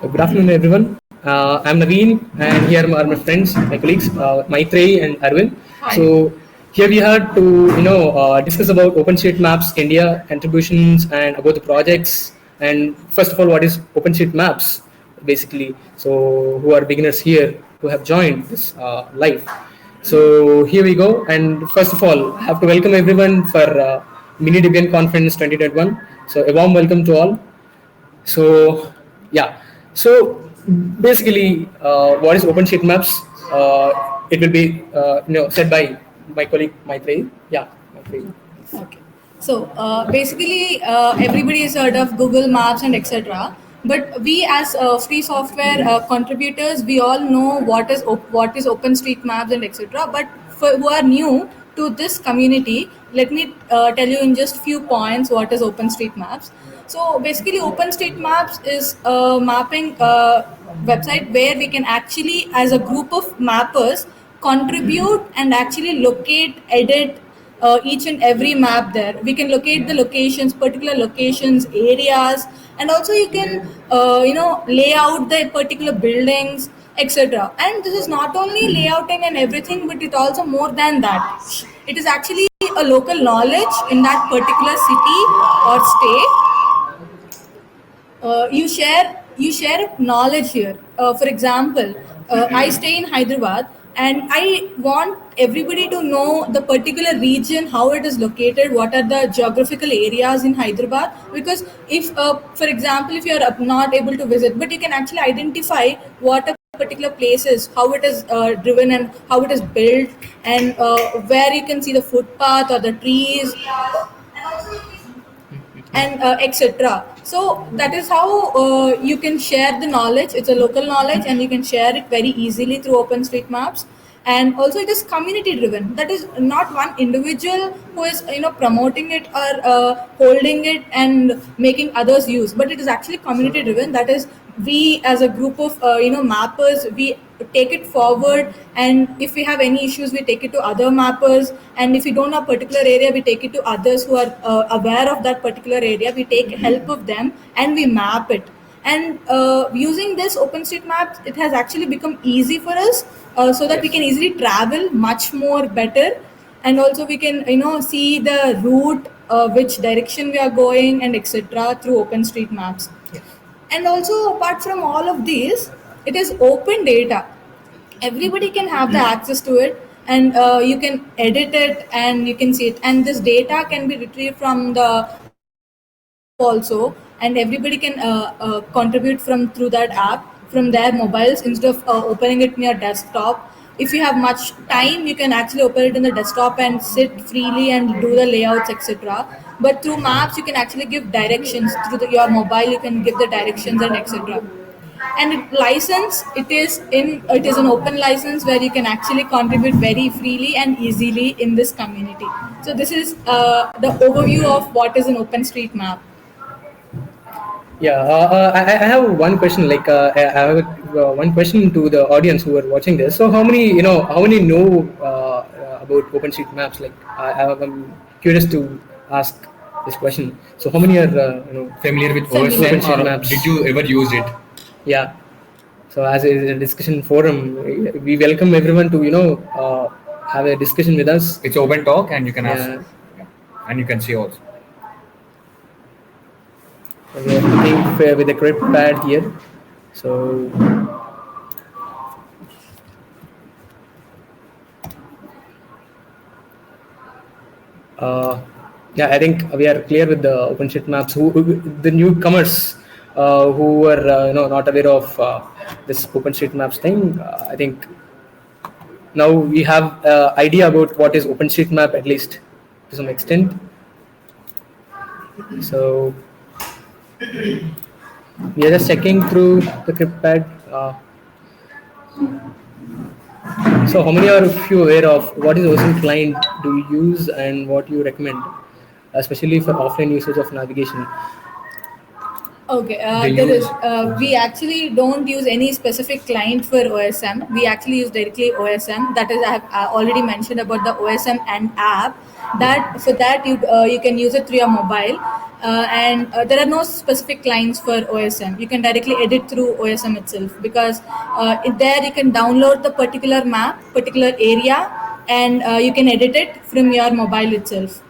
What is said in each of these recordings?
Good afternoon, everyone. I'm Naveen, and here are my friends, my colleagues, Maitreyi and Arvind. Hi. So here we are to discuss about OpenStreetMaps India contributions and about the projects. And first of all, what is OpenStreetMaps basically? So who are beginners here who have joined this live? So here we go. And first of all, I have to welcome everyone for Mini Debian Conference 2021. So a warm welcome to all. So yeah, so basically, what is OpenStreetMaps? It will be said by my colleague Maitreyi. Yeah, Maitreyi. Okay. So basically, everybody has heard of Google Maps and etc. But we, as free software contributors, we all know what is OpenStreetMaps and etc. But for who are new to this community, let me tell you in just few points what is OpenStreetMaps. So basically, OpenStreetMaps is a mapping website where we can actually, as a group of mappers, contribute and actually locate, edit each and every map there. We can locate the locations, particular locations, areas, and also you can lay out the particular buildings, etc. And this is not only layouting and everything, but it also more than that. It is actually a local knowledge in that particular city or state. You share knowledge here. For example, I stay in Hyderabad, and I want everybody to know the particular region, how it is located, what are the geographical areas in Hyderabad. Because if, for example, if you are not able to visit, but you can actually identify what a particular place is, how it is driven and how it is built, and where you can see the footpath or the trees, and etc. So that is how you can share the knowledge. It's a local knowledge, and you can share it very easily through OpenStreetMaps. And also, it is community driven. That is not one individual who is promoting it or holding it and making others use, but it is actually community driven. That is, we as a group of mappers, we take it forward, and if we have any issues, we take it to other mappers, and if we don't know a particular area, we take it to others who are aware of that particular area. We take help of them and we map it. And using this OpenStreetMaps, it has actually become easy for us, so that we can easily travel much more better, and also we can see the route, which direction we are going, and etc. through OpenStreetMaps. And also, apart from all of these, it is open data. Everybody can have the access to it, and you can edit it and you can see it, and this data can be retrieved from the app also, and everybody can contribute from through that app from their mobiles instead of opening it in your desktop. If you have much time, you can actually open it in the desktop and sit freely and do the layouts, etc. But through maps, you can actually give directions through your mobile. You can give the directions and etc. And it is an open license where you can actually contribute very freely and easily in this community. So this is the overview of what is an OpenStreetMap. Yeah, I have one question. Like, I have one question to the audience who are watching this. So, how many know about OpenStreetMaps? Like, I'm curious to ask this question. So, how many are Familiar with Familiar. OSM, or OpenStreetMaps? did you ever use it? Yeah. So, as a discussion forum, we welcome everyone to have a discussion with us. It's open talk and you can ask. Yeah. Yeah. And you can see also. We are looking with a grip pad here. So yeah, I think we are clear with the OpenStreetMaps. The newcomers who are not aware of this OpenStreetMaps thing, I think now we have idea about what is OpenStreetMap, at least to some extent. So we are just checking through the grip pad. So how many are you aware of what is OSM client do you use and what you recommend, especially for offline usage of navigation? Okay, They there is. use We actually don't use any specific client for OSM. We actually use directly OSM. That is, I have already mentioned about the OSM and app. That for that you can use it through your mobile. and there are no specific lines for OSM. You can directly edit through OSM itself, because there you can download the particular map, particular area, and you can edit it from your mobile itself.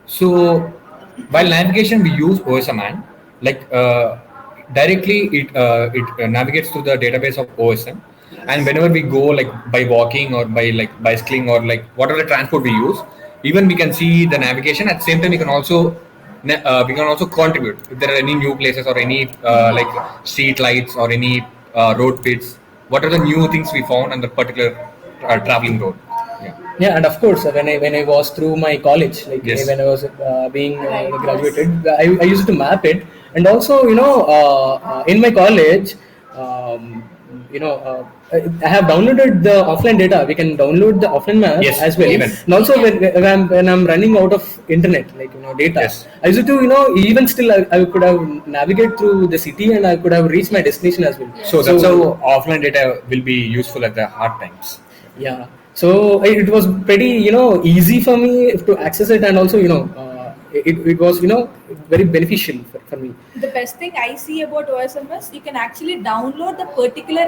So while navigation, we use OSM and like directly it navigates to the database of OSM, and whenever we go like by walking or by like bicycling or like whatever the transport we use, even we can see the navigation. At the same time, we can also contribute if there are any new places or any like street lights or any road pits. What are the new things we found on the particular traveling road? Yeah. Yeah, and of course, when I was through my college, like Yes. when I was being Right, graduated, I used to map it, and also in my college, um, I have downloaded the offline data. We can download the offline maps Yes, as well, even. and also Yeah. when I'm running out of internet, like data, Yes. I used to even still I could have navigate through the city and I could have reached my destination as well. So that's how offline data will be useful at the hard times. Yeah, so it was pretty easy for me to access it, and also it was very beneficial for me. The best thing I see about OSM is you can actually download the particular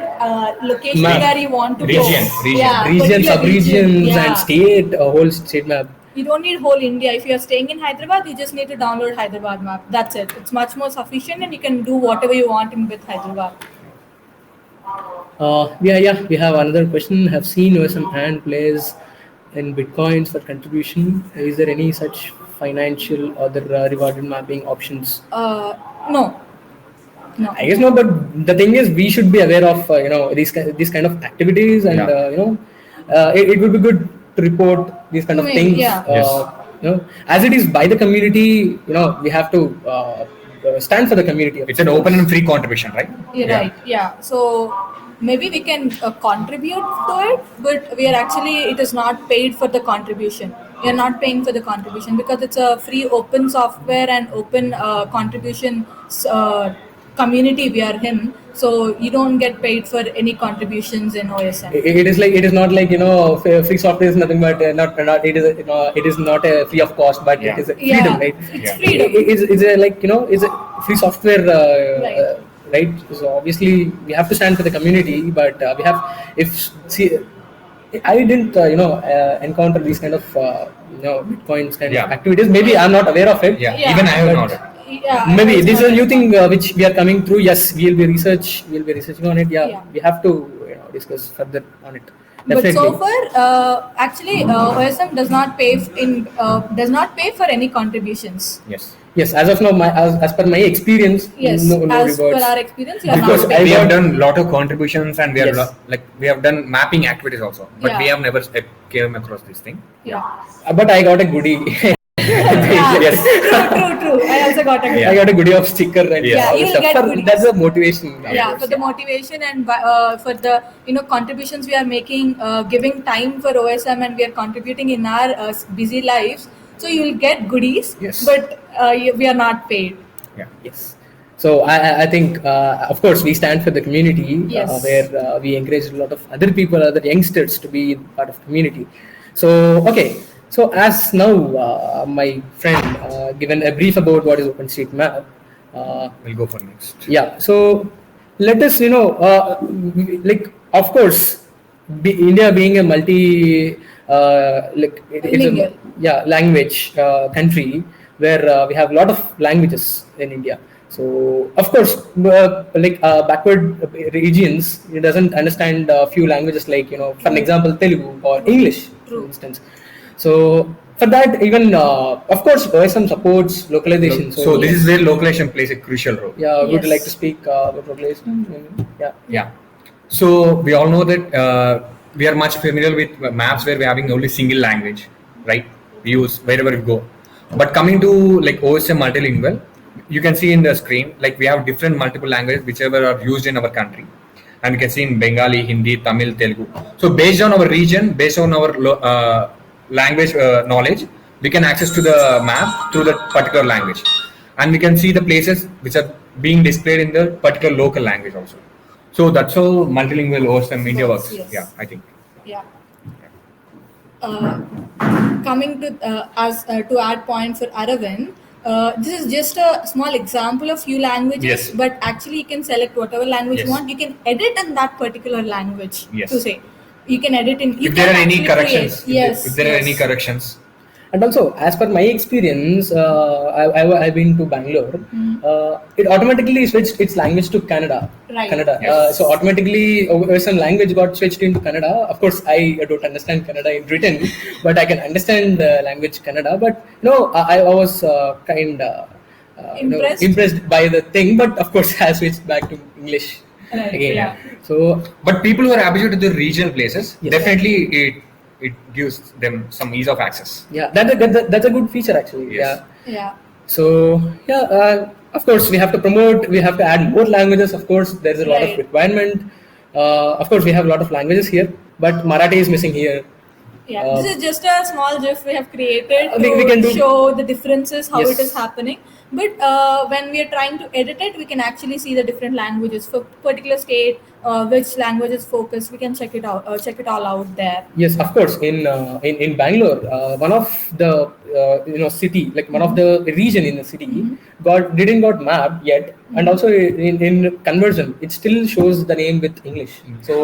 location Map. where you want to Region, go. region. Yeah, Region, particular sub-regions, yeah. and state, a whole state map. You don't need whole India. If you're staying in Hyderabad, you just need to download Hyderabad map. That's it. It's much more sufficient, and you can do whatever you want with Hyderabad. Yeah, we have another question. Have seen OSM and plays in bitcoins for contribution. Is there any such financial or the rewarded mapping options? No. I guess no, but the thing is, we should be aware of these kind of activities, and Yeah. it would be good to report these kind of Maybe, things. yeah. Yes. As it is by the community, we have to stand for the community. It's an open and free contribution, right? You're right. Yeah. So maybe we can contribute to it, but it is not paid for the contribution. We are not paying for the contribution because it's a free open software and open contribution community we are in. So you don't get paid for any contributions in OSM. It is not like free software is nothing but not it is not a free of cost, but Yeah. it is a freedom, Yeah, right? it's Yeah. freedom. It's a it's a free software, Right. right? So obviously we have to stand for the community, but we have I didn't encounter these kind of bitcoins kind Yeah. of activities. Maybe I'm not aware of it. Yeah. Yeah. Even I have But- not. Yeah, I Maybe was this is a not- new thing which we are coming through. Yes, we'll be researching on it. Yeah. We have to discuss further on it. But Definitely. so far, actually, OSM does not pay for any contributions. Yes. Yes, as of now, as per my experience, Yes, no as per rewards. our experience, you are Because not I paying. We have got- done lot of contributions and we have Yes. we have done mapping activities also, but Yeah. we have never came across this thing. Yeah. But I got a goodie. Yeah. True. I also got a Yeah. I got a goodie of sticker and Yeah. Yeah, all you'll stuff. get For- goodies. That's the motivation. Yeah, for the motivation and for the contributions we are making, giving time for OSM, and we are contributing in our busy lives. So you will get goodies, Yes. but we are not paid. Yeah. Yes. So I think, of course, we stand for the community, Yes. where we encourage a lot of other people, other youngsters to be part of community. So, okay. So as now my friend given a brief about what is OpenStreetMap. We'll go for next. Yeah. So let us, like, of course, India being a multi, Lingual. language country where we have a lot of languages in India. So of course, backward regions, it doesn't understand a few languages like for an example, Telugu or English, for True. instance. So for that, even of course, OSM supports localization. So this is where localization plays a crucial role. Yeah, would you Yes. like to speak about localization? Yeah. Yeah. So we all know that we are much familiar with maps where we're having only single language, right? We use wherever we go. But coming to like OSM multilingual, you can see in the screen like we have different multiple languages whichever are used in our country, and we can see in Bengali, Hindi, Tamil, Telugu. So based on our region, based on our language knowledge, we can access to the map through that particular language, and we can see the places which are being displayed in the particular local language also. So that's how multilingual OSM India works. Yes. Yeah, I think. Yeah. Coming to to add point for Aravind, this is just a small example of few languages, Yes. but actually you can select whatever language Yes. you want. You can edit in that particular language Yes. to say. You can edit in. You If there can are any actually corrections, create. Yes. if there are any yes. corrections, And also, as per my experience, I've been to Bangalore. It automatically switched its language to Kannada. Right. Kannada. Yes. So automatically, some language got switched into Kannada. Of course, I don't understand Kannada in written, but I can understand the language Kannada. But I was Impressed? impressed by the thing. But of course, I switched back to English Right, again. yeah. So but people who are habituated to the regional places, Yes. definitely it gives them some ease of access. yeah, that's a good feature actually. Yes. Yeah. Yeah. So of course we have to promote. We have to add more languages. Of course, there's a lot of Right. requirement. Of course, we have a lot of languages here, but Marathi is missing here. Yeah, this is just a small GIF we have created to we can do- show the differences, how Yes. it is happening. But when we are trying to edit it, we can actually see the different languages for particular state, which languages focus. We can check it out, check it all out there. Yes, of course. In Bangalore, one of the city, like one of the region in the city, didn't got mapped yet, and also in conversion, it still shows the name with English. So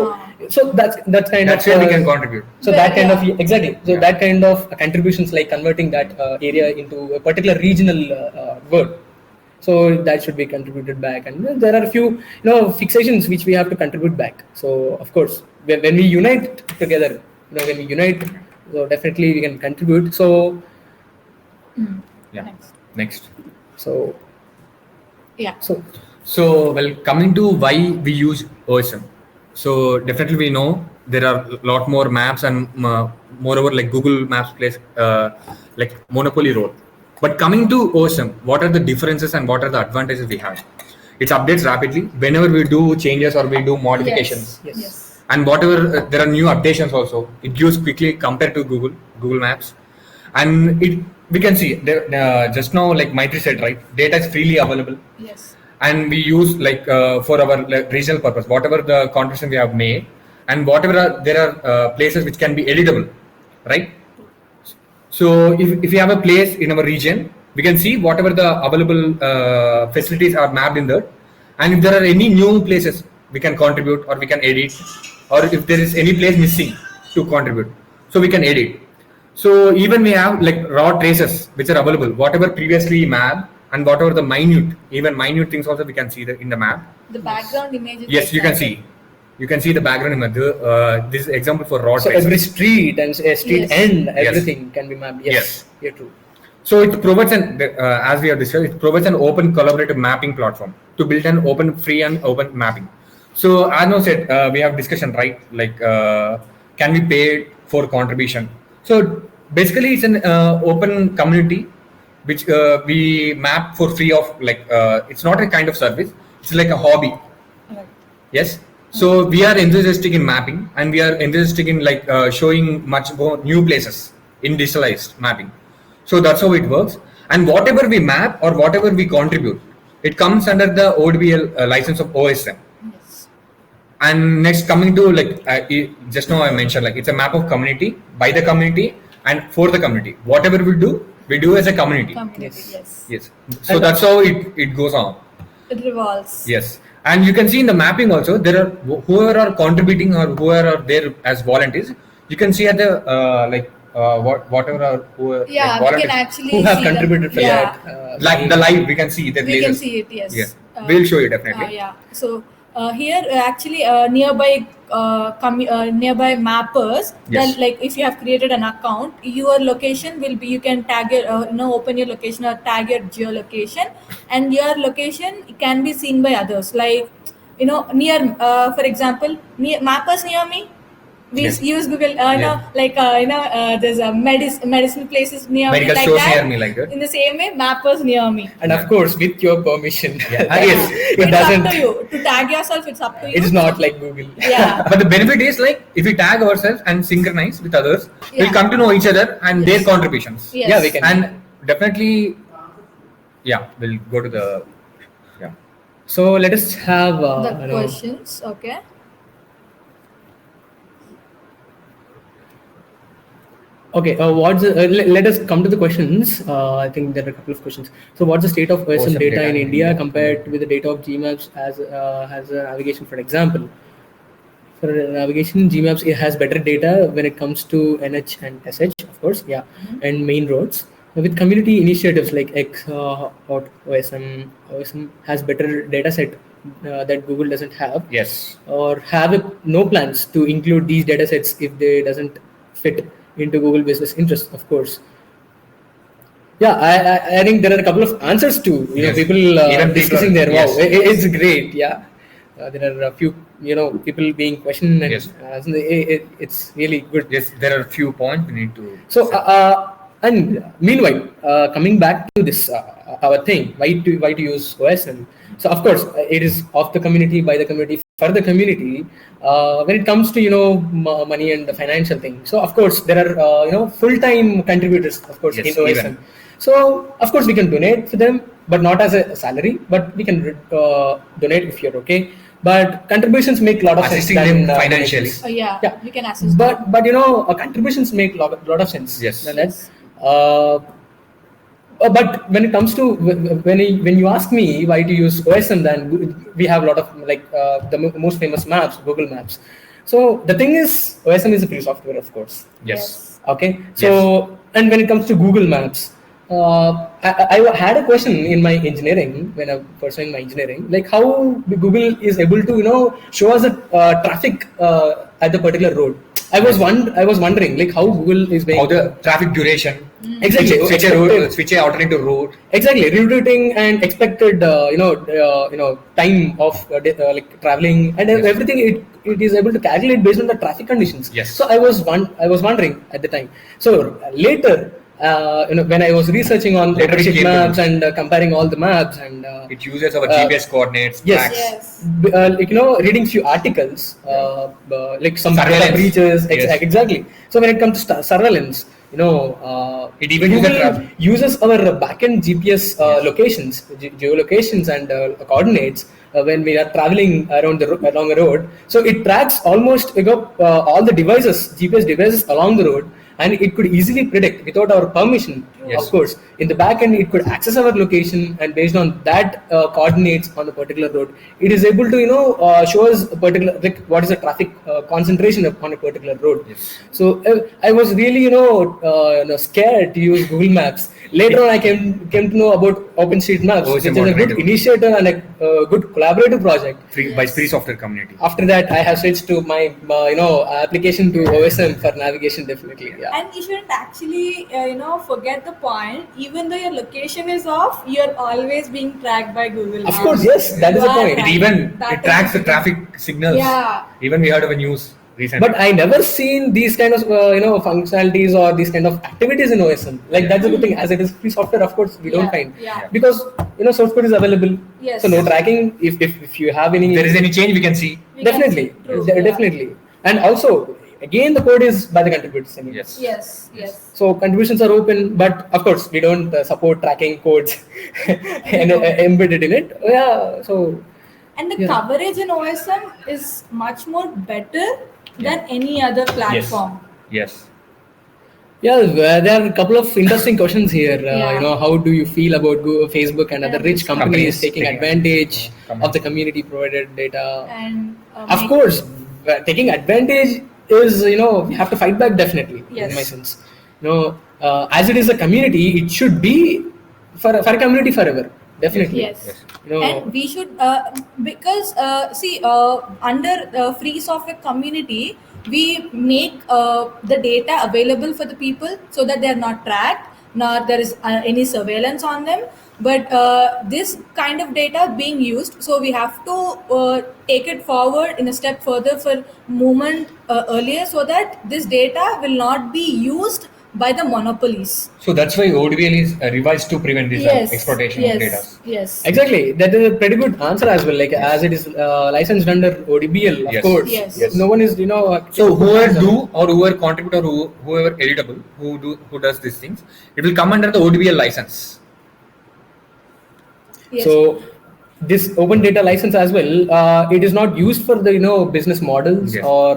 that's kind That's of where we can contribute. So that kind of Yeah. exactly. So Yeah. that kind of contributions, like converting that area into a particular regional word. So that should be contributed back, and there are a few fixations which we have to contribute back. So of course, when we unite together, when we unite, so definitely we can contribute. So Yeah. Next. Next. so Yeah. so So, well, coming to why we use OSM. So, definitely we know there are a lot more maps, and moreover, like Google Maps plays like monopoly role. But coming to OSM, what are the differences and what are the advantages we have? It updates rapidly whenever we do changes or we do modifications. Yes. And whatever there are new updations also, it gives quickly compared to Google Maps. And we can see there, just now, like Maitri said, right, data is freely available, Yes. and we use like for our regional purpose whatever the contribution we have made, and whatever there are places which can be editable, right? So if you have a place in our region, we can see whatever the available facilities are mapped in there, and if there are any new places we can contribute or we can edit, or if there is any place missing to contribute, so we can edit. So even we have like raw traces which are available, whatever previously mapped, and whatever the minute things also we can see in the map. The background image. Yes, you can see. You can see the background image. This is example for raw So traces. every street and a street Yes. end, everything can be mapped. Yes. Yes. You're true. So it provides as we have discussed, it provides an open collaborative mapping platform to build an open, free and open mapping. So as now said, we have discussion, right? Like, can we pay for contribution? So basically, it's an open community which we map for free of, like, it's not a kind of service. It's like a hobby. Right. Yes. So we are enthusiastic in mapping, and we are enthusiastic in like showing much more new places in digitalized mapping. So that's how it works. And whatever we map or whatever we contribute, it comes under the ODBL license of OSM. Yes. And next, coming to like just now I mentioned, like it's a map of community, by the community and for the community. Whatever we do as a community. Community. Yes. Yes. So that's how it goes on. It revolves. Yes, and you can see in the mapping also, there are whoever are contributing or whoever are there as volunteers. You can see at the whatever are who are, Yeah, like, we volunteers can actually Who have see them. contributed for Yeah. that? like the live we can see the We can lasers. see it. Yes. Yes, we'll show you definitely. Yeah. So here actually nearby nearby mappers. Yes. Then like if you have created an account, your location will be, you can tag your open your location or tag your geolocation, and your location can be seen by others. Like near for example, mappers near me. We Yes. use Google, there's a medicine places near Medical me like stores that. near me like that. In the same way, mappers near me. And of course, with your permission. Yes. It It's doesn't. up to you to tag yourself. It's up to you. It's not like Google. Yeah. But the benefit is like if we tag ourselves and synchronize with others, Yeah. we'll come to know each other and their Yes. contributions. Yes. Yeah, we can. And definitely, yeah, we'll go to the yeah. So let us have The questions. Okay. Okay, let us come to the questions. I think there are a couple of questions. So, what's the state of OSM data in India compared with the data of GMAPS as a navigation, for example? For navigation, GMAPS it has better data when it comes to NH and SH, of course, yeah, and main roads. With community initiatives like X or OSM has better data set that Google doesn't have. Yes. Or have no plans to include these data sets if they doesn't fit into Google business interests, of course. Yeah, I think there are a couple of answers to Yes. people Even discussing people- there. Wow, yes. it's great. Yeah, there are a few people being questioned, and Yes. It's really good. Yes, there are a few points we need to. So, and meanwhile, coming back to this our thing, why to use OSM? So, of course, it is of the community, by the community, for the community. When it comes to money and the financial thing, so of course there are full-time contributors, of course, Yes, in OSM. even. So, of course, we can donate to them, but not as a salary. But we can donate if you're okay. But contributions make a lot of Assisting sense them than, financially. donations. Yeah, we can assist. But contributions make lot of sense. Yes. Than that. But when it comes to when you ask me why to use OSM, then we have a lot of the most famous maps, Google Maps. So the thing is, OSM is a free software, of course. Yes. Okay. So and when it comes to Google Maps, I had a question in my engineering when I was pursuing my engineering, like how Google is able to show us the traffic at the particular road. I was wondering like how Google is How the traffic duration. Exactly. Switch a alternative route. Exactly, rerouting and expected time of like traveling and Yes. everything. It is able to calculate based on the traffic conditions. Yes. So I was wondering at the time. So later, when I was researching on Later we OpenStreet came to maps know. and comparing all the maps and It uses our GPS coordinates. yes. tracks. Yes. Reading few articles, like some data Surveillance. breaches, Yes. exactly. So when it comes to surveillance, It even uses Google uses our backend GPS locations, geolocations, and coordinates when we are traveling along a road. So it tracks almost all the devices, GPS devices along the road, and it could easily predict without our permission. Yes. Of course, in the back end, it could access our location, and based on that coordinates on a particular road, it is able to show us a particular what is the traffic concentration on a particular road. Yes. So I was really scared to use Google Maps. Later on, I came to know about OpenStreetMaps, which is a good alternative. initiative and a good collaborative project. By free software community. After that, I have switched to my application to OSM for navigation. Definitely, yeah. And you shouldn't actually, forget the point. Even though your location is off, you're always being tracked by Google. Of Maps. course, yes, that is the You are point. It tracked. even That it is tracks the the traffic signals. Yeah. Even we heard of a news recently. But I never seen these kind of functionalities or these kind of activities in OSM. Like that's a good thing. As it is free software, of course, we don't Yeah, find yeah. because source code is available. Yes. So no tracking. If you have any, if there is any change, we can see. We can definitely, see. True, de- yeah. definitely, and also again the code is by the contributors. Anyway. Yes. Yes. So contributions are open, but of course we don't support tracking codes and embedded in it. Yeah. So And the Yeah. coverage in OSM is much more better than any other platform. Yes. yeah, there are a couple of interesting questions here. Yeah. How do you feel about Facebook and other rich companies taking taking advantage advantage. of the community provided data? And Of course, taking advantage is we have to fight back definitely. Yes. In my sense, as it is a community, it should be for a community forever. Definitely. Yes. Yes. And we should because under free software community we make the data available for the people so that they are not tracked nor there is any surveillance on them, but this kind of data being used, so we have to take it forward in a step further for movement earlier so that this data will not be used by the monopolies. So that's why ODBL is revised to prevent this exploitation of data. Yes. Exactly. That is a pretty good answer as well. Like as it is licensed under ODBL, of Yes. course. Yes. No one is So whoever do or whoever contribute or whoever eligible who does these things, it will come under the ODBL license. Yes. So this open data license as well, it is not used for the business models Yes. or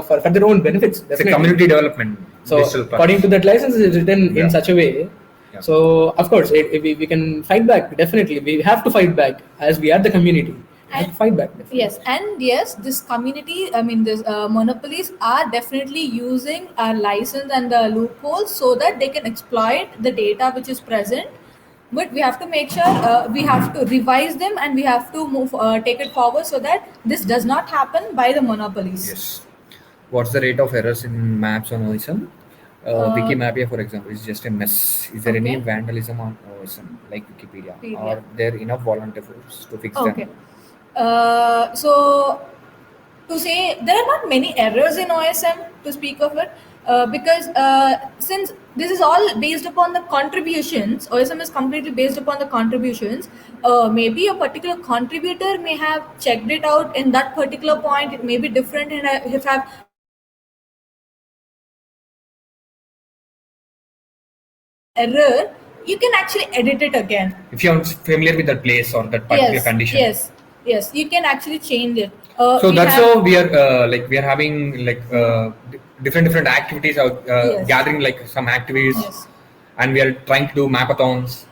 for their own benefits. It's a Definitely. community development. So Digital purpose. according to that license, it is written Yeah. in such a way. Yeah. So of course, we can fight back. Definitely, we have to fight back as we are the community. We have to fight back. Definitely. Yes, and yes, this community, I mean, this monopolies are definitely using our license and the loopholes so that they can exploit the data which is present. But we have to make sure we have to revise them and we have to move, take it forward so that this does not happen by the monopolies. Yes. What's the rate of errors in maps on OSM? Wikimapia, for example, is just a mess. Is there any Okay. vandalism on OSM like Wikipedia? Wikipedia. Are there enough volunteers to fix Okay. them? So to say there are not many errors in OSM to speak of it because since this is all based upon the contributions, OSM is completely based upon the contributions. Maybe a particular contributor may have checked it out in that particular point. It may be different, and if have error, you can actually edit it again. If you're familiar with that place or that particular condition. Yes, you can actually change it. So We that's have- how we are we are having different activities out Yes. gathering like some activities, Yes. and we are trying to do mapathons.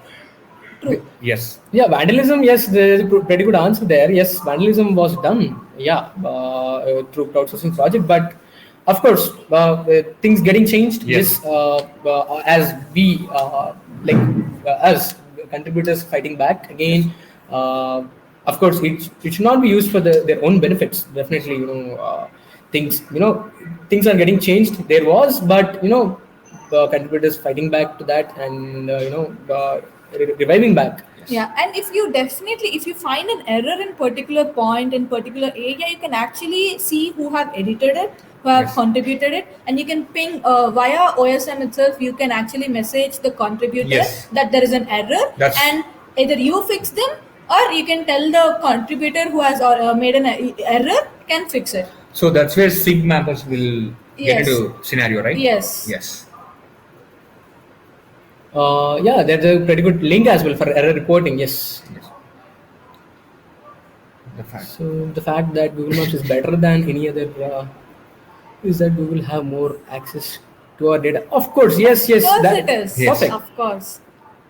True. Yes. Yeah, vandalism. Yes, there is a pretty good answer there. Yes, vandalism was done. Yeah, through crowdsourcing project, but of course, things getting changed. Yes. As we as contributors fighting back again. Of course, it should not be used for their own benefits. Definitely, things are getting changed. There was, but contributors fighting back to that and reviving back. Yeah, and if you find an error in particular point in particular area, you can actually see who have edited it, who have Yes. contributed it, and you can ping via OSM itself. You can actually message the contributor Yes. that there is an error, That's- and either you fix them or you can tell the contributor who has made an error can fix it. So that's where SIG mappers will get Yes. into scenario, right? Yes. Yes. Yeah, there's a pretty good link as well for error reporting. Yes. Yes. The fact. So the fact that Google Maps is better than any other is that Google have more access to our data. Of course, yes. Of course that- it is. Yes. Perfect. Of course.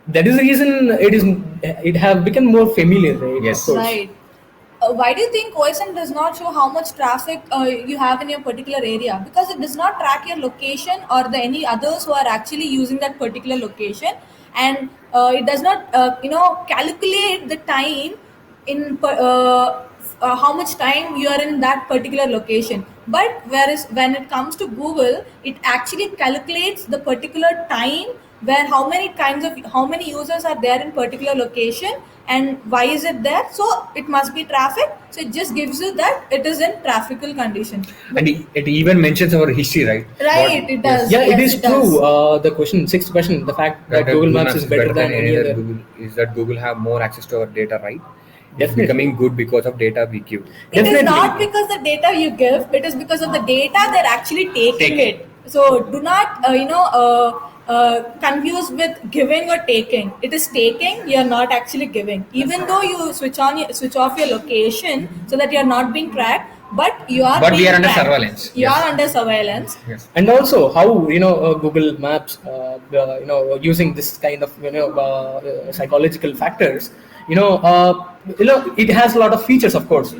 That is the reason it have become more familiar, right? Yes. Of course. Right. Why do you think OSM does not show how much traffic you have in your particular area? Because it does not track your location or the any others who are actually using that particular location, and it does not calculate the time how much time you are in that particular location. But whereas when it comes to Google, it actually calculates the particular time where how many users are there in particular location and why is it there. So it must be traffic, so it just gives you that it is in traffical condition. And it even mentions our history, right? Right, it does. Yeah, it Yes, is it does. true. The sixth question, the fact that Google Maps is better than any other. Google, is that Google have more access to our data, right? It's Definitely. becoming good because of data we give. It is Definitely. not because the data you give, it is because of the data they're actually taking Take. it. So do not confuse with giving or taking. It is taking, you're not actually giving. Even though you switch off your location so that you're not being tracked, but you are But we being are under tracked. surveillance. You Yes. are under surveillance. Yes. And also how Google Maps using this kind of psychological factors, it has a lot of features, of course.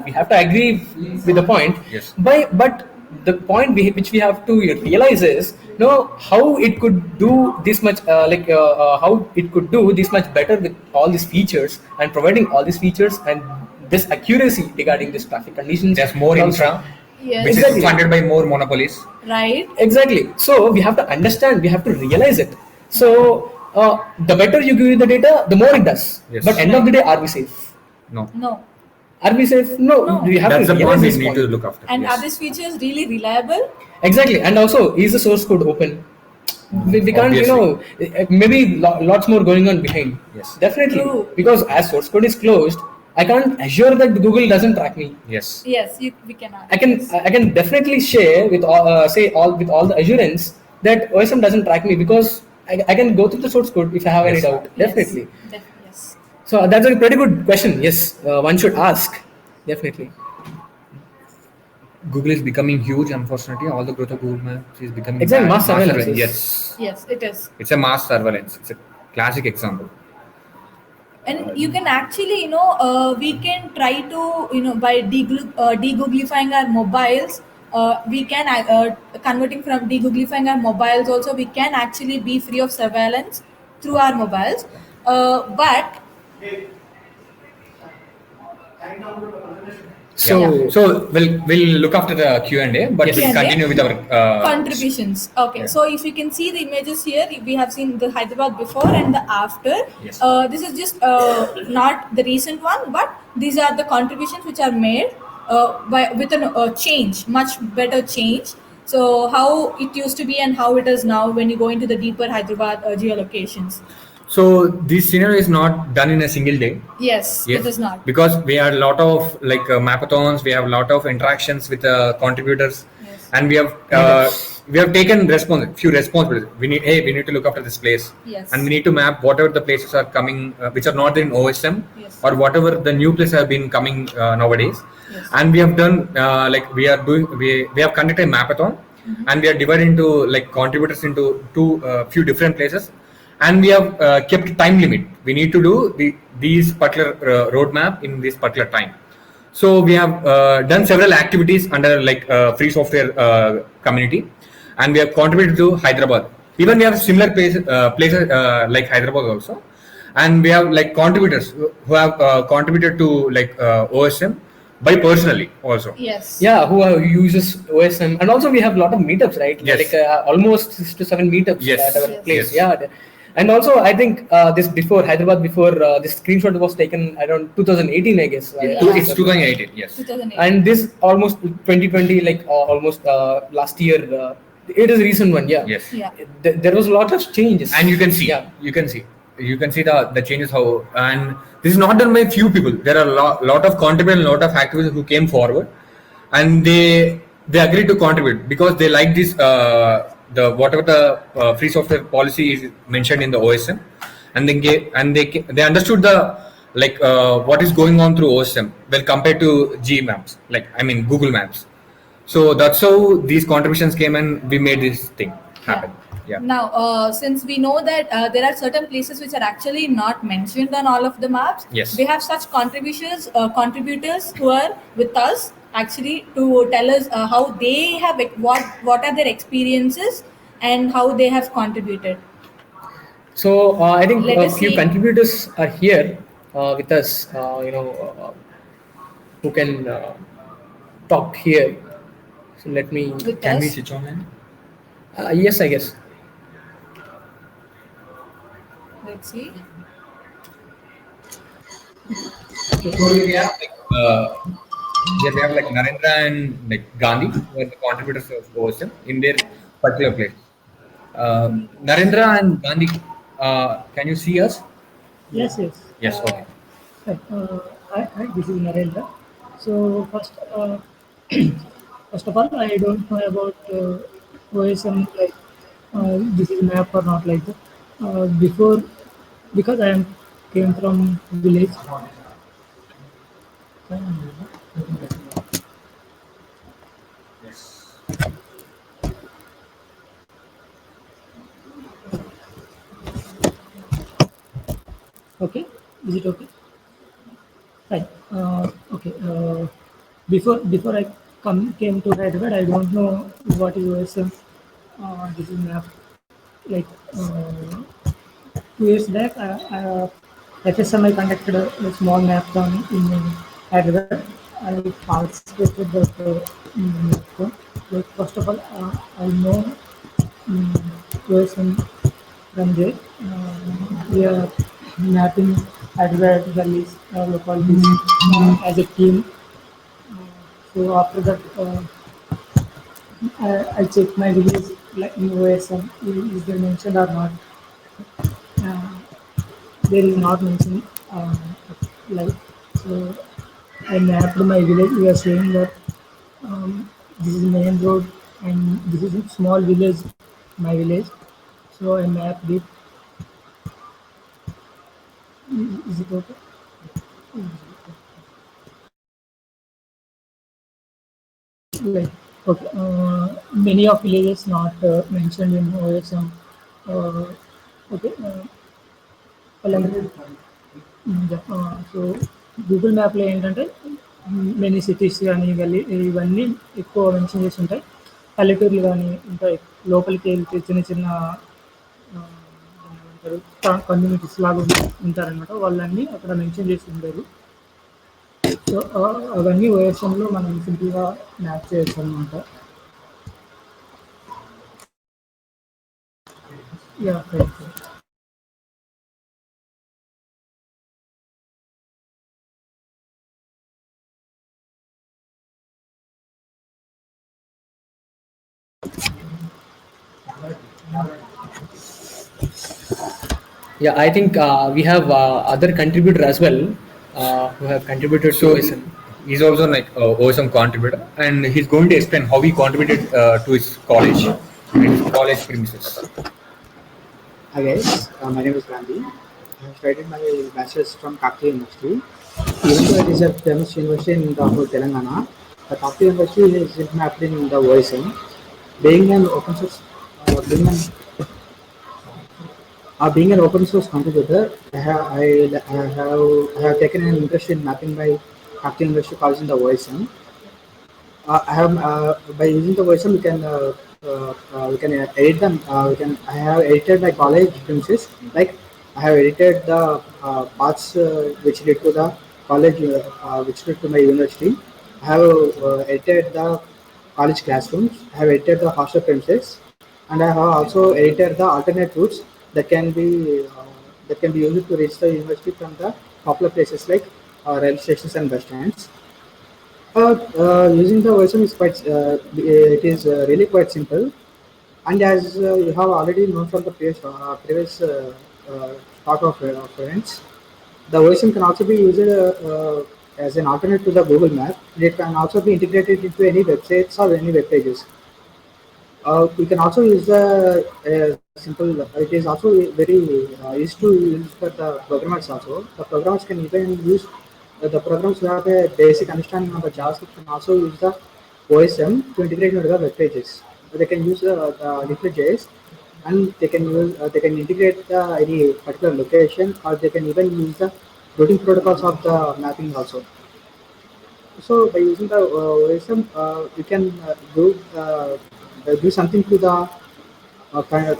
We have to agree with the point. Yes. But the point which we have to realize is how it could do this much how it could do this much better with all these features and providing all these features and this accuracy regarding this traffic conditions. There's more infra, Yes. which Exactly. is funded by more monopolies. Right. Exactly. So we have to understand, we have to realize it. So the better you give the data, the more it does. Yes. But end of the day, are we safe? No. No. Are we safe? No. No. We have That's to the realize point we this need point. to look after. And Yes. are these features really reliable? Exactly. And also, is the source code open? We can't, Obviously. maybe lots more going on behind. Yes. Definitely. True. Because as source code is closed, I can't assure that Google doesn't track me. Yes. Yes, we cannot. I can definitely share with with all the assurance that OSM doesn't track me because I can go through the source code if I have any Yes. doubt. Definitely. Yes. So that's a pretty good question. Yes, one should ask. Definitely. Google is becoming huge. Unfortunately, all the growth of Google Maps is becoming Exactly, bad. mass surveillance. Yes, Yes, it is. it's a mass surveillance. It's a classic example. And you can actually, we can try to, by degooglifying our mobiles, we can converting from degooglifying our mobiles also, we can actually be free of surveillance through our mobiles. But So, Yeah. So we'll look after the Q and A, but Yes. we'll Q&A. continue with our Contributions. Okay, Yeah. so if you can see the images here, we have seen the Hyderabad before and the after. Yes. This is just not the recent one, but these are the contributions which are made with a change, much better change. So how it used to be and how it is now when you go into the deeper Hyderabad geolocations. So this scenario is not done in a single day. Yes, it is not. Because we had a lot of like mapathons, we have a lot of interactions with contributors, Yes. and we have taken few responsibilities. We need to look after this place, Yes. and we need to map whatever the places are coming which are not in OSM, Yes. or whatever the new places have been coming nowadays. Yes. And we have done like we have conducted a mapathon, and we are divided into like contributors into few different places, and we have kept time limit. We need to do these particular roadmap in this particular time. So we have done several activities under like free software community, and we have contributed to Hyderabad. Even we have similar places like Hyderabad also, and we have like contributors who have contributed to like OSM by personally also. Yes. yeah, uses OSM, and also we have a lot of meetups, right? Yes. Like almost 6 to 7 meetups Yes. at our Yes. place. Yes. Yeah, and also I think this before Hyderabad, before this screenshot was taken around 2018, I guess. Right? Yeah. It's 2018. Yes. 2008. And this almost 2020, like almost last year. It is a recent one, yeah. Yes. Yeah. There was a lot of changes, And you can see, yeah. you can see the changes how. And this is not done by few people. There are lot of contributors, lot of activists who came forward, and they agreed to contribute because they like this the whatever the free software policy is mentioned in the OSM, and they understood the like what is going on through OSM well compared to G Maps, like I mean Google Maps. So that's how these contributions came, and we made this thing happen. Yeah. Now, since we know that there are certain places which are actually not mentioned on all of the maps, Yes. we have such contributors who are with us actually to tell us how they have what are their experiences and how they have contributed. So I think Let a us few see. contributors are here with us. Who can talk here. So let me. With Can we us. switch on in? Yes, I guess. Let's see. So we have like we have like Narendra and like Gandhi who are the contributors of OSM in their particular place. Narendra and Gandhi, can you see us? Yes, yes. Yes. Okay. Hi, hi, this is Narendra. So first of all, I don't know about OSM like this is map or not like that. Before, because I am came from village. Okay, is it okay? Right. Okay. Before I came to Hyderabad, I don't know what is OSM. This is map. Like 2 years back, FSMI conducted a small marathon in Hyderabad. I participated that marathon. Like first of all, I know OSM from there. We are mapping Hyderabad valleys, localities as a team. So after that, I check my village like in OSM is they mentioned or not. Uh, there is not mentioned like so. I mapped my village. We are saying that this is main road and this is a small village, my village. So I mapped it. Is it okay? like okay, many of villages not mentioned in OSM. Uh, okay, like so Google మ్యాప్లో ఏంటంటే many cities కానీ ఇవన్నీ ఎక్కువ mention చేసి ఉంటాయి. పల్లెటూర్లు కానీ ఇంకా లోపలికి వెళ్తే చిన్న చిన్న ఏమంటారు కమ్యూనిటీస్ లాగా ఉంటారనమాట. వాళ్ళన్నీ అక్కడ మెన్షన్ చేసి ఉండేది. సో అవన్నీ ఓఎస్ఎంలో మనం సింపుల్గా మ్యాప్ చేయొచ్చు అనమాట. Yeah right. Yeah, I think we have other contributor as well who have contributed to OSM. He's also like OSM contributor, and he's going to explain how he contributed to his college and his college premises. Hi guys, my name is Gandhi. I have studied my bachelor's from Kakti University. Even though it is a famous university in the whole Telangana, the Kakti University is mapped in the OSM. Being an open source, being an open source contributor, I have taken an interest in mapping my Kakti University college in the OSM. I have by using the OSM we can edit them. I have edited my college premises. Like I have edited the paths which lead to the college, which lead to my university. I have edited the college classrooms. I have edited the hostel premises, and I have also edited the alternate routes that can be used to reach the university from the popular places like rail stations and bus stands. Using the OSM is quite it is really quite simple, and as you have already known from the previous talk of friends, the OSM can also be used as an alternate to the Google Map. It can also be integrated into any websites or any web pages. We can also use the simple. It is also very easy to use for the programmers also. The programmers can even use the programs who have a basic understanding of the JavaScript can also use the OSM to integrate into the web pages. They can use the Leaflet.js, and they can integrate any particular location, or they can even use the routing protocols of the mapping also. So by using the OSM, you can do something to the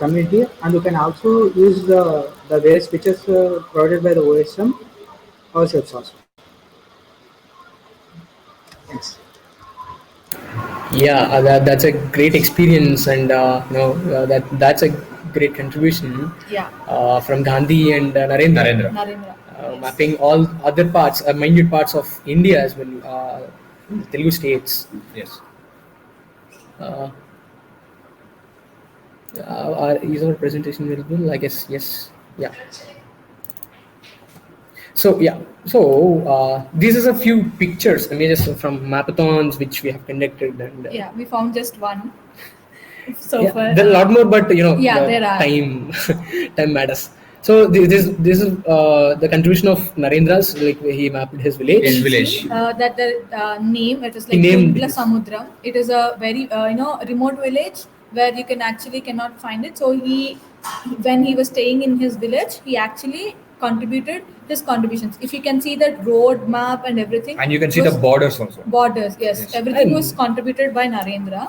community, and you can also use the various features provided by the OSM ourselves also. Thanks. Yeah, that's a great experience, and that's a great contribution Yeah. from Gandhi and Narendra. Narendra. Yes. Mapping all other parts, minute parts of India as well, Telugu states. Yes. Is our presentation available? I guess yes. Yeah. So these are a few pictures, images from mapathons which we have conducted, and Yeah, we found just one so yeah, far. there are a lot more, but Yeah, there are. time matters. So this is the contribution of Narendra's, like he mapped his village. His village. That the name, it is like He named Kundla it. Samudram. It is a very remote village where you cannot find it. So when he was staying in his village, he actually contributed his contributions. If you can see that road map and everything, And you can see the borders also. borders. Yes, Yes. everything And- was contributed by Narendra.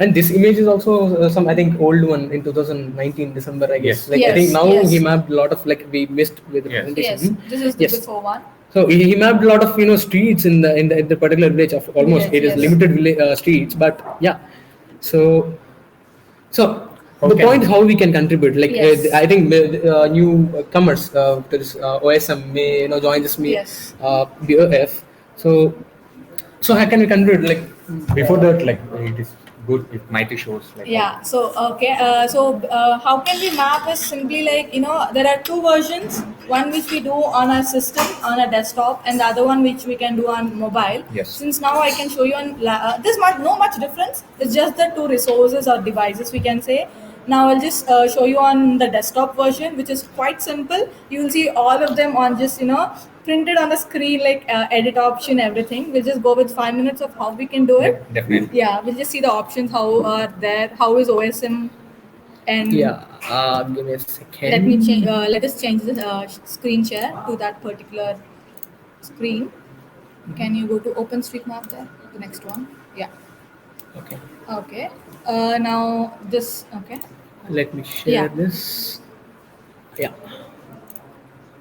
And this image is also some, I think, old one in 2019 December, I guess. Yes. Like I think Yes, now yes. he mapped a lot of, like we missed with the Yes. presentation. Yes, this is the Yes. before one. So he mapped a lot of streets in the particular village of almost Village, it is yes. limited streets, but yeah. So the Okay. point how we can contribute, like Yes. I think newcomers to this OSM may join this Yes. BOF. So how can we contribute? Like Before that, like it is good if Mighty shows like Yeah. So okay. How can we map is simply like there are two versions. One which we do on our system on a desktop, and the other one which we can do on mobile. Yes. Since now I can show you on there's no much difference. It's just the two resources or devices we can say. Now I'll just show you on the desktop version, which is quite simple. You will see all of them on just printed on the screen, like edit option, everything. We'll just go with 5 minutes of how we can do it. Definitely. Yeah, we'll just see the options, how are there, how is OSM, and Yeah. Give me a second. let me change. Let us change the screen share to that particular screen. Can you go to OpenStreetMap there? The next one. Yeah. Okay. Okay. Now this. Okay. Let me share Yeah. this. Yeah.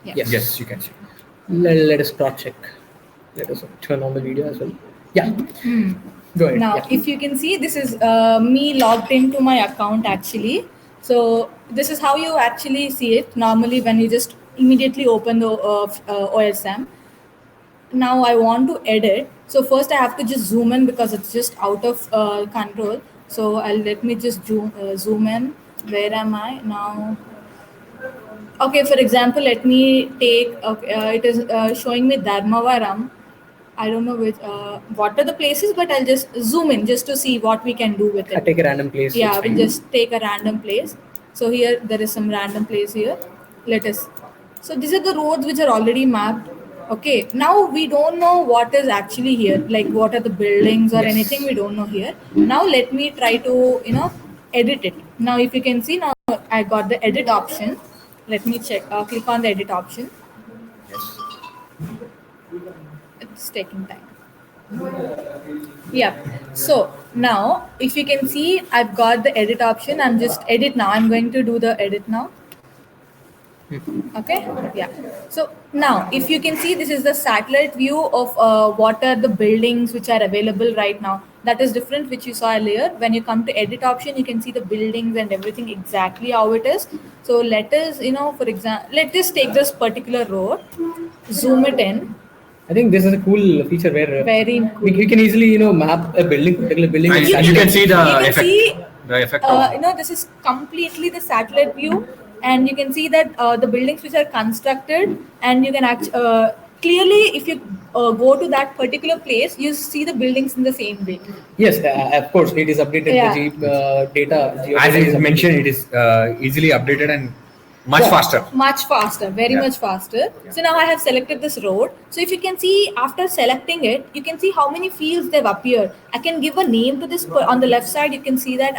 Yeah. Yes. Yes, you can see. Let us cross check. Let us turn on the video as well. Yeah. Go ahead. Now, yeah. if you can see, this is me logged into my account actually. So this is how you actually see it normally when you just immediately open the OSM. Now I want to edit. So first I have to just zoom in because it's just out of control. So let me just zoom in. Where am I now? Okay, for example, let me take. Okay, it is showing me Dharmavaram. I don't know what are the places, but I'll just zoom in just to see what we can do with I it. take a random place. Yeah, it's we'll fine. just take a random place. So here there is some random place here. Let us. So these are the roads which are already mapped. Okay. Now we don't know what is actually here, like what are the buildings or Yes. anything. We don't know here. Now let me try to edit it. Now if you can see, now I got the edit option. Let me check. Click on the edit option. Yes. It's taking time. Yeah. So now if you can see, I've got the edit option. I'm just edit now. I'm going to do the edit now. Okay. Yeah. So now if you can see, this is the satellite view of what are the buildings which are available right now. That is different which you saw earlier. When you come to edit option, you can see the buildings and everything exactly how it is. So let us, for example, let us take this particular road, zoom it in. I think this is a cool feature where Very cool. we can easily map a building, particular building. And and you can see the You can effect. see, The effect of this is completely the satellite view, and you can see that the buildings which are constructed, and you can clearly, if you go to that particular place, you see the buildings in the same way. Yes, of course, it is updated. Yeah. The data. as geodata it is updated. mentioned, it is easily updated and much Yeah. faster. Much faster, very Yeah. much faster. So now I have selected this road. So if you can see, after selecting it, you can see how many fields they've appeared. I can give a name to this. On the left side, you can see that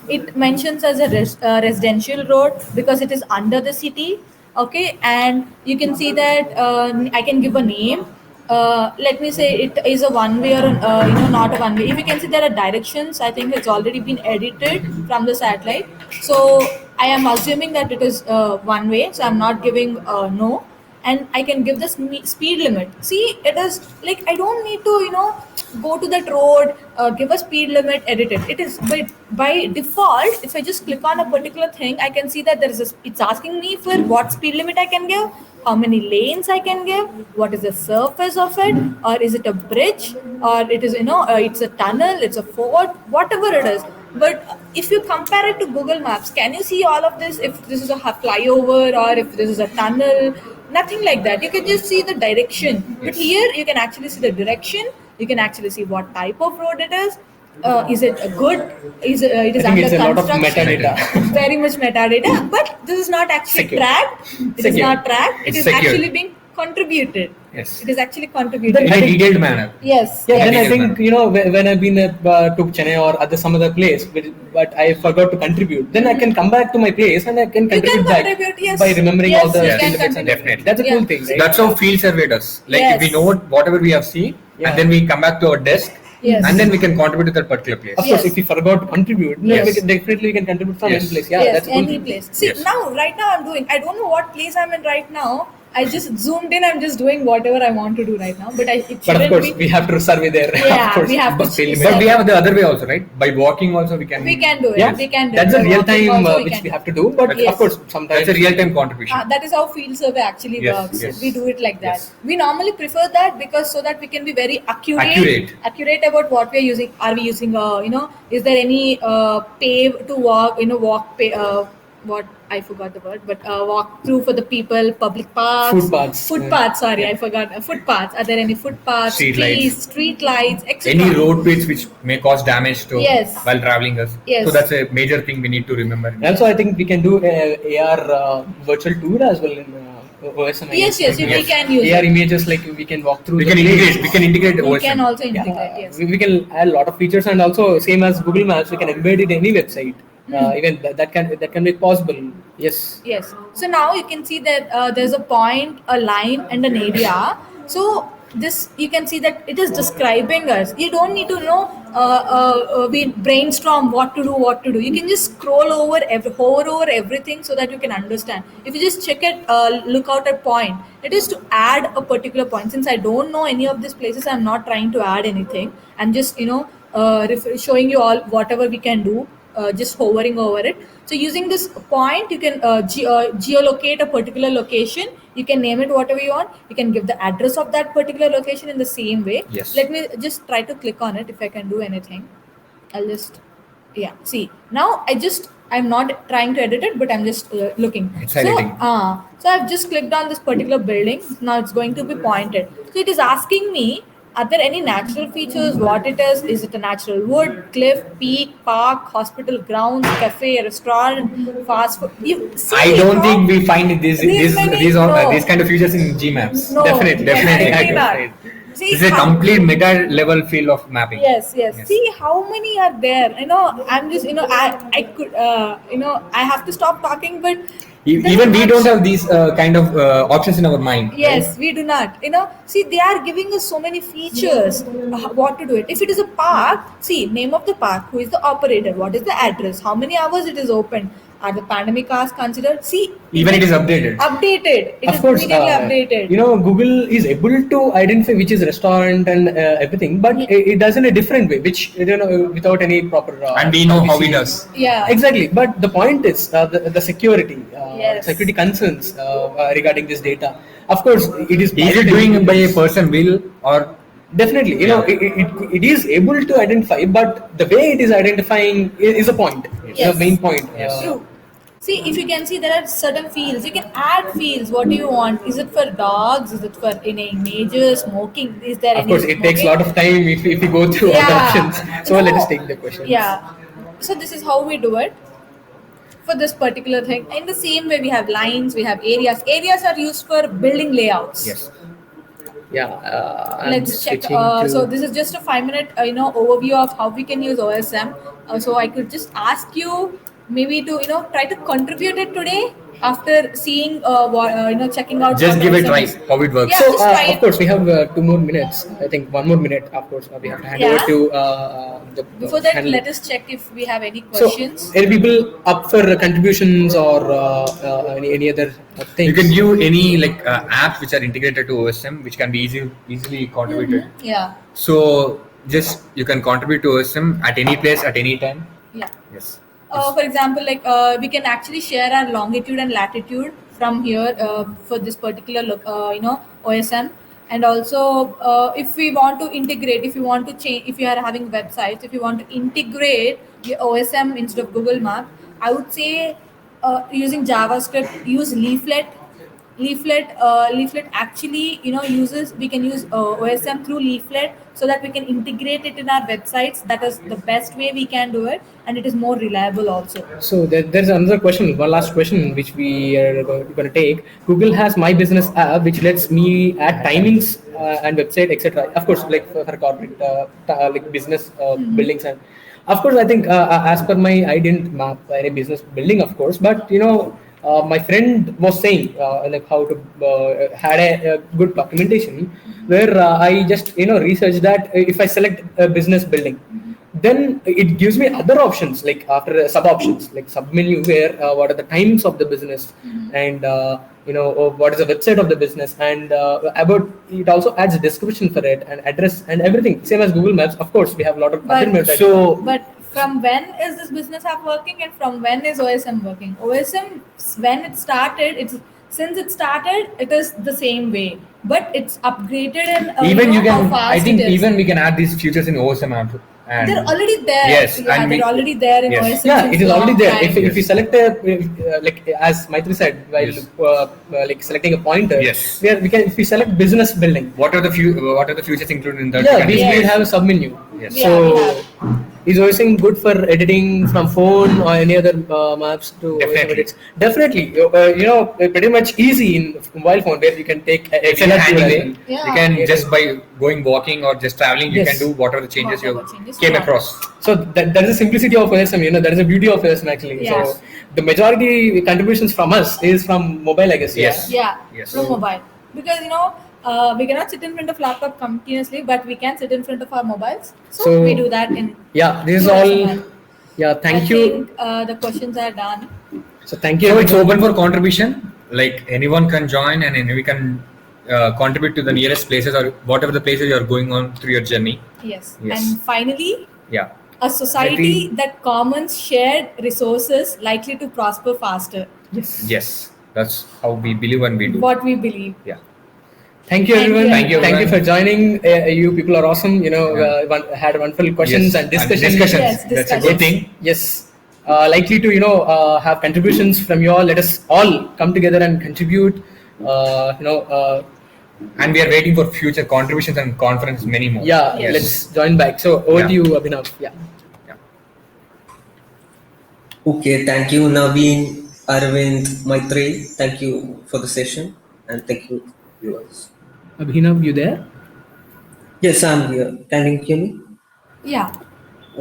it mentions as a residential road because it is under the city. Okay, and you can see that I can give a name. Let me say it is a one way or not a one way. If you can see, there are directions. I think it's already been edited from the satellite. So I am assuming that it is one way. So I'm not giving no, and I can give the speed limit. See, it is like I don't need to go to that road, give a speed limit, edit it. It is by default. If I just click on a particular thing, I can see that there is it's asking me for what speed limit I can give, how many lanes I can give, what is the surface of it, or is it a bridge, or it is it's a tunnel, it's a fort, whatever it is. But if you compare it to Google Maps, can you see all of this? If this is a flyover or if this is a tunnel, nothing like that. You can just see the direction. But here you can actually see the direction. You can actually see what type of road it is. Is it a good? It is I think under it's a lot of construction. metadata. Very much metadata. But this is not actually Secure. tracked. It is Secure. not tracked. It It's is secure. actually being contributed. Yes. It is actually contributed. In a detailed manner. Yes. Yeah, yes. then I Yes. think when I've been to Chennai or some other place, but I forgot to contribute. Then I can come back to my place and I can You can contribute back contribute, yes. by remembering Yes, all the you Yes, can skill limits and contribute. definitely. That's a cool Yeah. thing, right? That's how field survey does. Like if we Yes. know whatever we have seen, Yeah. and then we come back to our desk, Yes. and then we can contribute to that particular place. Of course, Yes. if you forgot to contribute, Yes. we can, definitely we can contribute from Yes. any place. Yeah, Yes, that's a cool any thing. place. See, Yes. right now I'm doing, I don't know what place I'm in right now. I just zoomed in, I'm just doing whatever I want to do right now. But it But of shouldn't course, be. we have to survey there. Yeah, of course. we have to But fail But we have the other way also, right? By walking also we can. We can do it. Yeah, We can do that's it. a By real walking time also which can we do have to do. But Yes. of course, sometimes That's a real time contribution. That is how field survey actually Yes, works. yes. We do it like that. Yes. We normally prefer that because so that we can be very accurate about what we are using. Are we using is there any pave to walk, what I forgot the word, but walk through for the people, public parks, Footpaths. Footpaths, sorry, Yeah. I forgot. Footpaths. Are there any footpaths, Street trees, lights. street lights, etc.? Any road bits which may cause damage to Yes. while traveling us. Yes. So that's a major thing we need to remember. And also, I think we can do a AR virtual tour as well OSM. I Yes, guess. yes, we Like, can use AR it. images, like we can walk through. We the can place. integrate. We can integrate We OSM. can also Yeah, integrate, yes. we can add a lot of features, and also same as Google Maps, we can embed it in any website. Even that can be possible. Yes. Yes. So now you can see that there's a point, a line, and an area. So this you can see that it is describing us. You don't need to know. We brainstorm what to do, what to do. You can just scroll over, hover over everything so that you can understand. If you just check it, look out at point. It is to add a particular point. Since I don't know any of these places, I'm not trying to add anything. I'm just showing you all whatever we can do. Just hovering over it. So using this point, you can geolocate a particular location. You can name it whatever you want. You can give the address of that particular location in the same way. Yes. Let me just try to click on it if I can do anything. I'll just, yeah, see. Now I'm not trying to edit it, but I'm just looking. It's so, highlighting. so I've just clicked on this particular building. Now it's going to be pointed. So it is asking me, are there any natural features? What it is? Is it a natural wood, cliff, peak, park, hospital grounds, cafe, restaurant, fast food? You see I don't how- think we find these no. these kind of features in GMaps. No, Definitely. definitely not. See, This is a how- complete meta level field of mapping. Yes. Yes. See how many are there. I'm just I could I have to stop talking, but Even we don't have these kind of options in our mind. Yes, we do not. See, they are giving us so many features. What to do it? If it is a park, see, name of the park, who is the operator, what is the address, how many hours it is open, are the pandemic hours considered? See, Even it is updated. updated. It Of is course, immediately updated. Google is able to identify which is restaurant and everything, but it does in a different way, which without any proper. And we know how privacy. he does. Yeah. Exactly, but the point is the security, Yes. security concerns regarding this data. Of course, it is. Is it doing by a person will or Definitely, it is able to identify, but the way it is identifying is a point. Yes. The main point. Yes. True. See, if you can see, there are certain fields. You can add fields. What do you want? Is it for dogs? Is it for images? Smoking? Is there Of any course, it takes a smoking? lot of time if we go through all the options. So let us take the question. Yeah. So this is how we do it for this particular thing. In the same way, we have lines, we have areas. Areas are used for building layouts. yes. Yeah. I'm Let's just check. switching to- So this is just a 5-minute, overview of how we can use OSM. So I could just ask you maybe to, try to contribute it today after seeing, checking out. Just what give it OSM try is. how it works. Yeah. So, just try of it. course, we have 2 more minutes. I think 1 more minute. Of course, we have to hand Yeah. over to the. Before that, handle- let us check if we have any questions. So, any people up for contributions or any other things? You can give any apps which are integrated to OSM, which can be easily contributed. Yeah. So just you can contribute to OSM at any place at any time. Yeah. Yes. For example, we can actually share our longitude and latitude from here for this particular OSM. And also, if we want to integrate, if you want to change, if you are having websites, if you want to integrate your OSM instead of Google Map, I would say using JavaScript, use Leaflet. Leaflet actually uses, we can use OSM through Leaflet so that we can integrate it in our websites. That is the best way we can do it, and it is more reliable also. So there's another question, one last question, which we are going to take. Google has My Business app, which lets me add timings and website, etc. Of course, like for corporate, like business buildings, and of course, I think as per my, I didn't map any business building, of course, but my friend was saying like how to had a good documentation where I just researched that if I select a business building, then it gives me other options like after sub options like sub menu where what are the times of the business and what is the website of the business and about it also adds a description for it and address and everything, same as Google Maps. Of course, we have a lot of other methods. So But from when is this business app working, and from when is OSM working? OSM, when it started, since it started, it is the same way, but it's upgraded and Even you how can. fast I think it is. even we can add these features in OSM app. And They're already there. Yes, Yeah, and they're already there in yes. OSM. yeah, since it is long already there. time. If you select a like as Maitri said while Yes. like selecting a pointer, Yes. we can, if we select business building, What are the features included in that? yeah, You can we display. will have a sub menu. Yes. Yeah, So we have. Is OSM good for editing from phone or any other maps to OSM Definitely. edits? Definitely. Pretty much easy in mobile phone where you can take It's XLR handy tool as way. well. Yeah. You can Yes. just by going walking or just traveling, you Yes. can do whatever the changes Whatever you changes came you want. across. So that is the simplicity of OSM. That is the beauty of OSM actually. Yes. So the majority contributions from us is from mobile, I guess. Yes. Yeah, Yes. from mobile. Because we cannot sit in front of laptop continuously, but we can sit in front of our mobiles. So, we do that in. Yeah, this is through all. SML. Yeah, thank I you. think the questions are done. So thank you. So it's everyone. open for contribution. Like anyone can join and we can contribute to the nearest places or whatever the places you are going on through your journey. Yes. Yes. And finally, Yeah. a society that commons shared resources likely to prosper faster. Yes. Yes. That's how we believe and we do. What we believe. Yeah. Thank you, Thank you, everyone. everyone. Thank you, for joining. You people are awesome. Yeah. Had wonderful questions Yes. and discussions. Discussions. Yes, That's a good discussions. thing. Yes. Likely to have contributions from you all. Let us all come together and contribute. And we are waiting for future contributions and conference many more. Yeah. Yes. Let's join back. So over Yeah. to you, Abhinav. Yeah. Yeah. Okay, thank you, Naveen, Arvind, Maitri. Thank you for the session and thank you, viewers. Abhinav, you there? Yes, I'm here. Can you hear me? Yeah.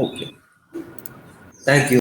Okay. Thank you.